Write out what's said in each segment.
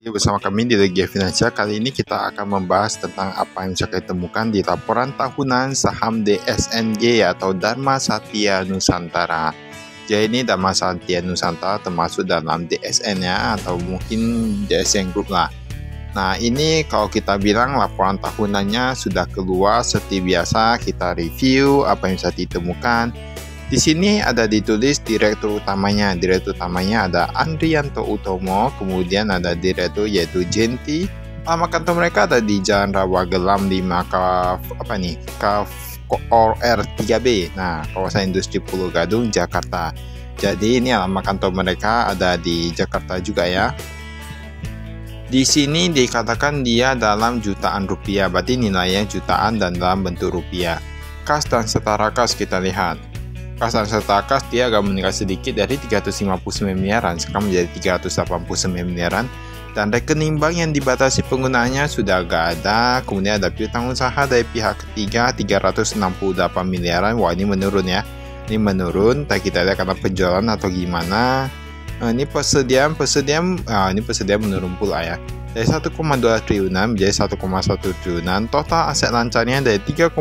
Bersama kami di Regia Finansial. Kali ini kita akan membahas tentang apa yang bisa kita temukan di laporan tahunan saham DSNG atau Dharma Satya Nusantara. Jadi ini Dharma Satya Nusantara termasuk dalam DSN ya, atau mungkin DSN Group lah. Nah ini kalau kita bilang laporan tahunannya sudah keluar, seperti biasa kita review apa yang bisa ditemukan. Di sini ada ditulis direktur utamanya. Direktur utamanya ada Andrianto Utomo, kemudian ada direktur yaitu Jenti. Alamat kantor mereka ada di Jalan Rawagelam 5 KOR 3B. Nah, kawasan industri Pulau Gadung, Jakarta. Jadi ini alamat kantor mereka ada di Jakarta juga ya. Di sini dikatakan dia dalam jutaan rupiah, berarti nilainya jutaan dan dalam bentuk rupiah. Kas dan setara kas kita lihat. Kas dan setara kas dia agak meningkat sedikit dari 359 miliaran sekarang menjadi 389 miliaran, dan rekening bank yang dibatasi penggunaannya sudah agak ada. Kemudian ada piutang usaha dari pihak ketiga 368 miliaran. Wah ini menurun ya, ini menurun. Tapi kita lihat karena penjualan atau gimana. Ini persediaan menurun pula ya, dari 1,2 triliunan menjadi 1,1 triliunan. Total aset lancarnya dari 3,2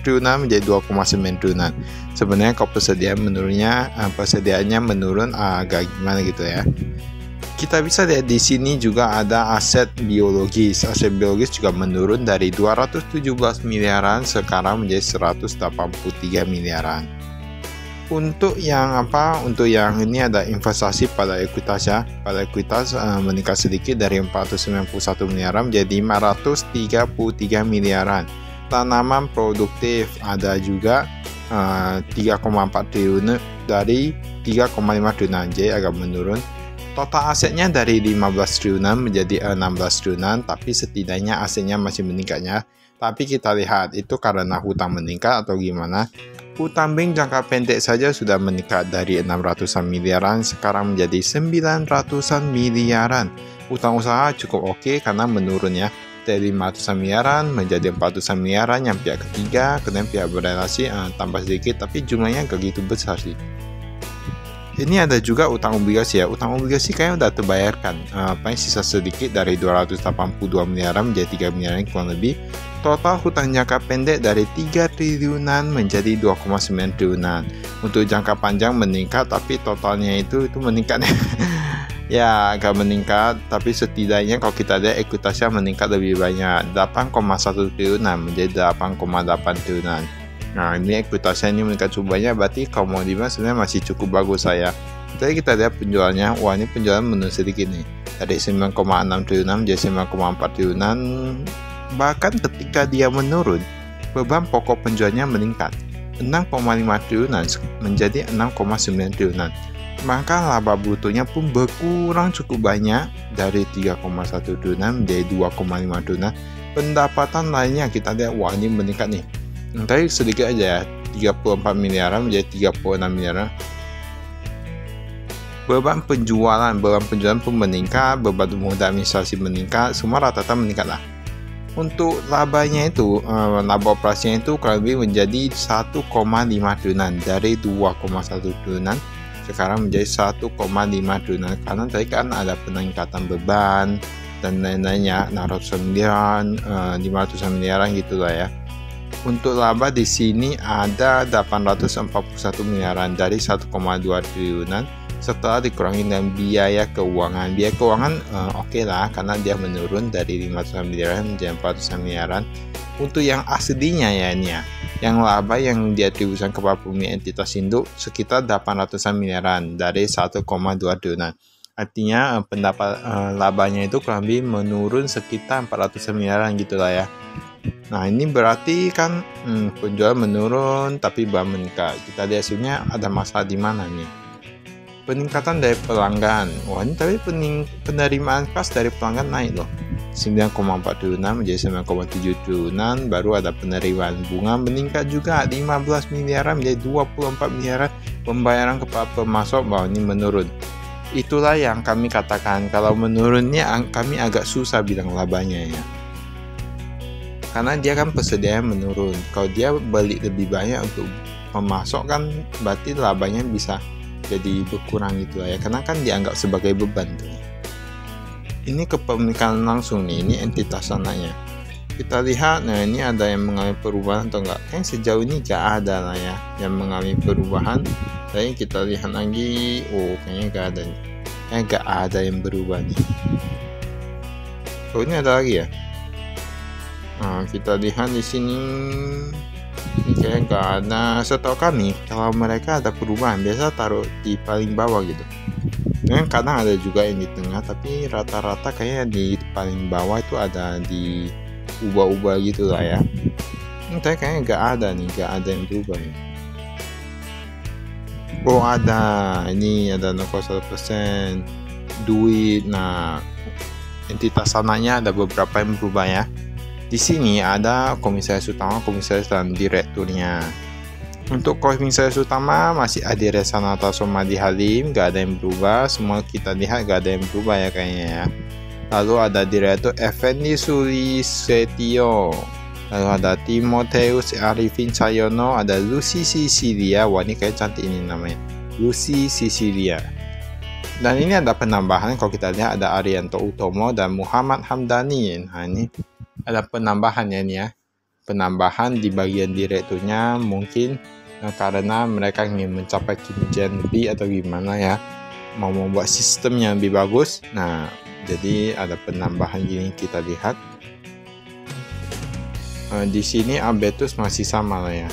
triliunan menjadi 2,9 triliunan. Sebenarnya kalau persediaannya menurun agak gimana gitu ya. Kita bisa lihat di sini juga ada aset biologis. Aset biologis juga menurun dari 217 miliaran sekarang menjadi 183 miliaran. Untuk yang ini ada investasi pada ekuitas ya. Pada ekuitas meningkat sedikit dari 491 miliaran menjadi 533 miliaran. Tanaman produktif ada juga 3,4 triliun dari 3,5 triliunan, jadi agak menurun. Total asetnya dari 15 triliunan menjadi 16 triliunan, tapi setidaknya asetnya masih meningkatnya. Tapi kita lihat itu karena hutang meningkat atau gimana. Hutang bank jangka pendek saja sudah meningkat dari 600-an miliaran sekarang menjadi 900-an miliaran. Hutang usaha cukup oke karena menurun ya, dari 500-an miliaran menjadi 400-an miliaran yang pihak ketiga. Kemudian pihak berrelasi tambah sedikit, tapi jumlahnya gak gitu besar sih. Ini ada juga utang obligasi ya. Utang obligasi kayaknya udah terbayarkan. Paling sisa sedikit dari 282 miliaran menjadi 3 miliaran kurang lebih. Total hutang jangka pendek dari 3 triliunan menjadi 2,9 triliunan. Untuk jangka panjang meningkat, tapi totalnya itu meningkat ya agak meningkat, tapi setidaknya kalau kita lihat ekuitasnya meningkat lebih banyak, 8,1 triliunan menjadi 8,8 triliunan. Nah ini ekuitasnya ini meningkat cukup banyak, berarti kalau mau dibilang sebenarnya masih cukup bagus saya. Jadi kita lihat penjualannya, wah ini penjualan menurun sedikit nih, dari 9,6 triliunan menjadi 9,4 triliunan. Bahkan ketika dia menurun, beban pokok penjualnya meningkat 6,5 triliunan menjadi 6,9 triliunan. Maka laba brutonya pun berkurang cukup banyak dari 3,1 triliunan menjadi 2,5 triliunan. Pendapatan lainnya kita lihat, wah ini meningkat nih. Tadi sedikit aja ya, 34 miliaran menjadi 36 miliaran. Beban penjualan pun meningkat, beban modal administrasi meningkat, semua rata-rata meningkat lah. Untuk labanya itu, laba operasinya itu kurang lebih menjadi 1,5 triliunan dari 2,1 triliunan sekarang menjadi 1,5 triliunan, karena tadi kan ada peningkatan beban dan lain-lainnya, 600 miliaran, 500 miliaran gitulah ya. Untuk laba di sini ada 841 miliaran dari 1,2 triliunan setelah dikurangi dengan biaya keuangan. Biaya keuangan oke lah, karena dia menurun dari 500 miliaran menjadi 400 miliaran. Untuk yang aslinya ya ini ya, yang laba yang diatribusikan kepada pemilik entitas induk sekitar 800 miliaran dari 1,2 triliunan. Artinya pendapat labanya itu kurang lebih menurun sekitar 400 miliaran gitulah ya. Nah ini berarti kan penjualan menurun tapi bahan meningkat. Kita lihat sebenarnya ada masalah di mana nih. Peningkatan dari pelanggan. Wah ini tapi penerimaan kas dari pelanggan naik loh, 9,4 triliunan menjadi 9,7 triliunan. Baru ada penerimaan bunga meningkat juga 15 miliaran menjadi 24 miliaran. Pembayaran kepada pemasok, bahwa ini menurun. Itulah yang kami katakan, kalau menurunnya kami agak susah bilang labanya ya, karena dia kan persediaan menurun. Kalau dia beli lebih banyak untuk pemasok kan berarti labanya bisa jadi berkurang gitu ya, karena kan dianggap sebagai beban tuh. Ini kepemilikan langsung nih, ini entitas tanahnya. Kita lihat, nah ini ada yang mengalami perubahan atau enggak? Kayaknya sejauh ini gak ada lah ya yang mengalami perubahan. Tapi kita lihat lagi, oh kayaknya gak ada nih. Kayaknya gak ada yang berubah nih. Oh ini ada lagi ya. Nah, kita lihat di sini, ini kayaknya gak ada. Setahu kami, kalau mereka ada perubahan, biasa taruh di paling bawah gitu. Memang kadang ada juga yang di tengah, tapi rata-rata kayaknya di paling bawah itu ada di ubah-ubah gitu lah ya. Tapi kayaknya gak ada nih, gak ada yang berubah nih. Oh ada, ini ada 0,1% duit. Nah, entitas tanahnya ada beberapa yang berubah ya. Di sini ada komisaris utama, komisaris dan direkturnya. Untuk komisaris utama masih Adi Resanata Somadi Halim, gak ada yang berubah. Semua kita lihat gak ada yang berubah ya kayaknya ya. Lalu ada direktur Effendi Sulisetio. Lalu ada Timotheus Arifin Sayono, ada Lucy Sicilia. Wah ini kayak cantik ini namanya, Lucy Sicilia. Dan ini ada penambahan, kalau kita lihat ada Arianto Utomo dan Muhammad Hamdani. Nah ini ada penambahan ya ini ya. Penambahan di bagian direkturnya mungkin karena mereka ingin mencapai kinerja lebih atau gimana ya, mau membuat sistemnya lebih bagus. Nah jadi ada penambahan gini kita lihat. Di sini Albertus masih sama lah ya.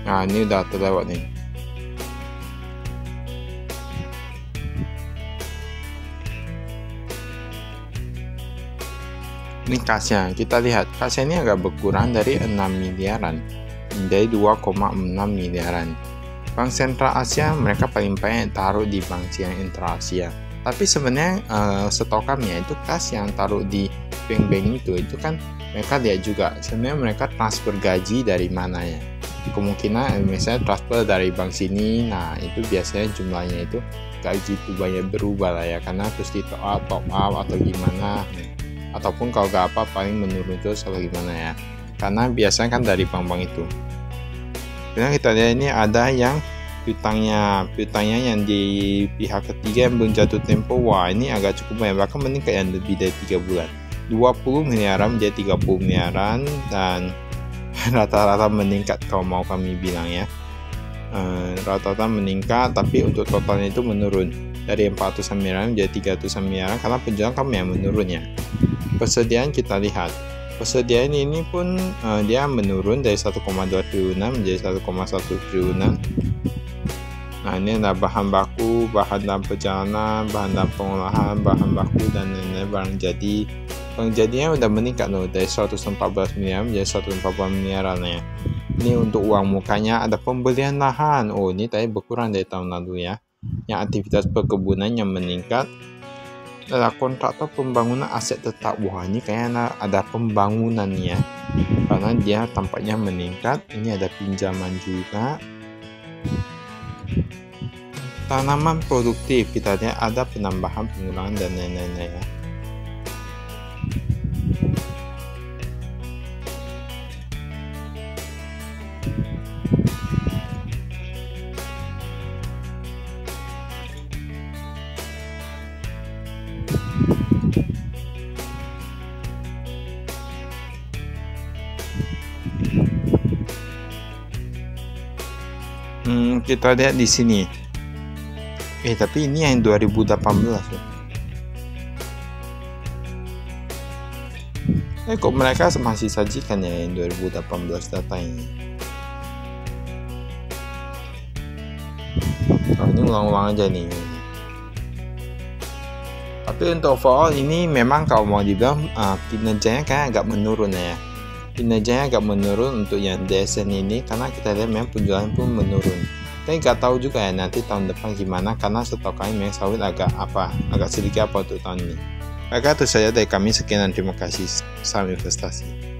Nah ini udah terlewat nih. Ini kasnya, kita lihat kasnya ini agak berkurang dari 6 miliaran menjadi 2,6 miliaran. Bank Sentral Asia mereka paling banyak taruh di Bank Siang Intra Asia. Tapi sebenarnya setahu kami ya, itu kas yang taruh di bank-bank itu kan mereka lihat juga sebenarnya mereka transfer gaji dari mana ya. Kemungkinan misalnya transfer dari bank sini, nah itu biasanya jumlahnya itu gak gitu banyak berubah lah ya, karena terus di top up atau gimana. Ataupun kalau gak apa paling menurun terus atau gimana ya, karena biasanya kan dari bank-bank itu. Kemudian kita lihat ini ada yang piutangnya yang di pihak ketiga yang belum jatuh tempo. Wah ini agak cukup banyak, bahkan meningkat yang lebih dari 3 bulan, 20 miliaran menjadi 30 miliaran, dan rata-rata meningkat kalau mau kami bilang ya. Rata-rata meningkat, tapi untuk totalnya itu menurun dari 400 miliaran menjadi 300 miliaran karena penjualan kami yang menurun ya. Persediaan kita lihat, persediaan ini pun dia menurun dari 1,2 triliunan menjadi 1,1 triliunan. Nah ini ada bahan baku, bahan dalam perjalanan, bahan dalam pengolahan, bahan baku dan lain-lain barang jadi. Barang jadinya udah meningkat loh dari 114 miliar menjadi 140 miliaran ya. Ini untuk uang mukanya. Ada pembelian lahan, oh ini tadi berkurang dari tahun lalu ya. Yang aktivitas perkebunan yang meningkat. Ada kontraktor pembangunan aset tetap. Wah ini kayaknya ada pembangunan ya, karena dia tampaknya meningkat. Ini ada pinjaman juga. Tanaman produktif kita lihat ada penambahan, pengurangan dan lain-lain ya. Kita lihat di sini. Tapi ini yang 2018 ya. Kok mereka masih sajikan ya yang 2018 data ini. Ini ulang-ulang aja nih. Tapi untuk overall ini memang kalau mau dibilang kinerjanya kayak agak menurun ya. Kinerjanya agak menurun untuk yang DSN ini, karena kita lihat memang penjualan pun menurun. Tapi nggak tahu juga ya nanti tahun depan gimana, karena stok kami memang sawit agak sedikit apa untuk tahun ini. Maka itu saja dari kami, sekian dan terima kasih. Salam investasi.